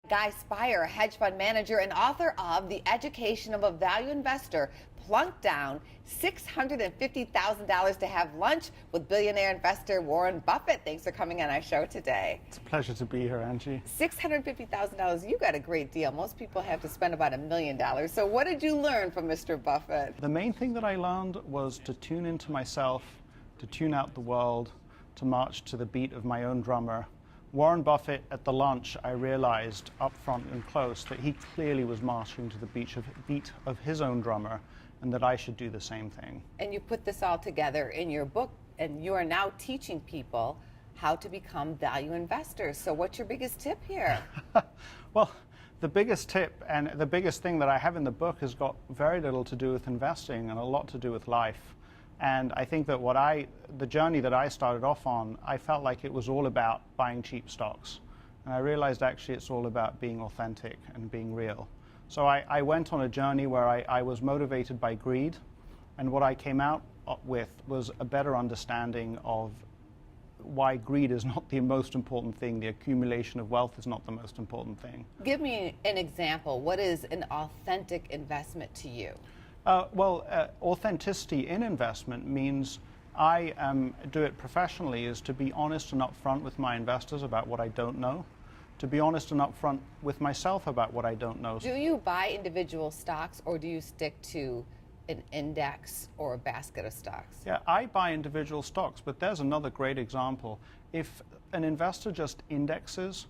Guy Spier, a hedge fund manager and author of The Education of a Value Investor, plunked down $650,000 to have lunch with billionaire investor Warren Buffett. Thanks for coming on our show today. It's a pleasure to be here, Angie. $650,000, you got a great deal. Most people have to spend about $1 million. So what did you learn from Mr. Buffett? The main thing that I learned was to tune into myself, to tune out the world, to march to the beat of my own drummer. Warren Buffett, at the lunch, I realized up front and close that he clearly was marching to the beat of his own drummer, and that I should do the same thing. And you put this all together in your book, and you are now teaching people how to become value investors. So what's your biggest tip here? Well, the biggest tip and the biggest thing that I have in the book has got very little to do with investing and a lot to do with life. And I think that the journey that I started off on, I felt like it was all about buying cheap stocks. And I realized actually it's all about being authentic and being real. So I went on a journey where I was motivated by greed. And what I came out with was a better understanding of why greed is not the most important thing. The accumulation of wealth is not the most important thing. Give me an example. What is an authentic investment to you? Authenticity in investment means I do it professionally is to be honest and upfront with my investors about what I don't know, to be honest and upfront with myself about what I don't know. Do you buy individual stocks, or do you stick to an index or a basket of stocks? Yeah, I buy individual stocks, but there's another great example. If an investor just indexes,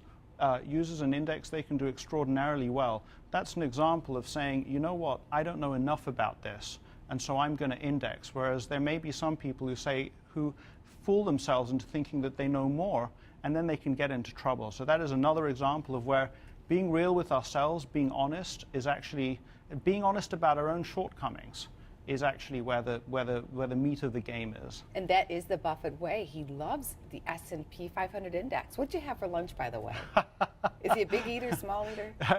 uses an index, they can do extraordinarily well. That's an example of saying, you know what, I don't know enough about this, and so I'm going to index. Whereas there may be some people who fool themselves into thinking that they know more, and then they can get into trouble. So that is another example of where being real with ourselves, being honest, is actually being honest about our own shortcomings. Is actually where the meat of the game is. And that is the Buffett way. He loves the S&P 500 index. What'd you have for lunch, by the way? Is he a big eater, small eater? The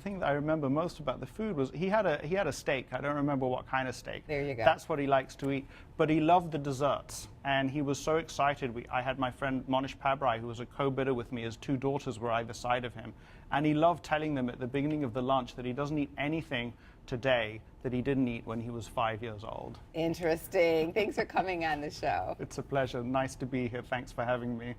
thing that I remember most about the food was he had a steak. I don't remember what kind of steak. There you go. That's what he likes to eat. But he loved the desserts, and he was so excited. I had my friend Monish Pabrai, who was a co-bidder with me. His two daughters were either side of him, and he loved telling them at the beginning of the lunch that he doesn't eat anything today that he didn't eat when he was 5 years old. Interesting. Thanks for coming on the show. It's a pleasure. Nice to be here. Thanks for having me.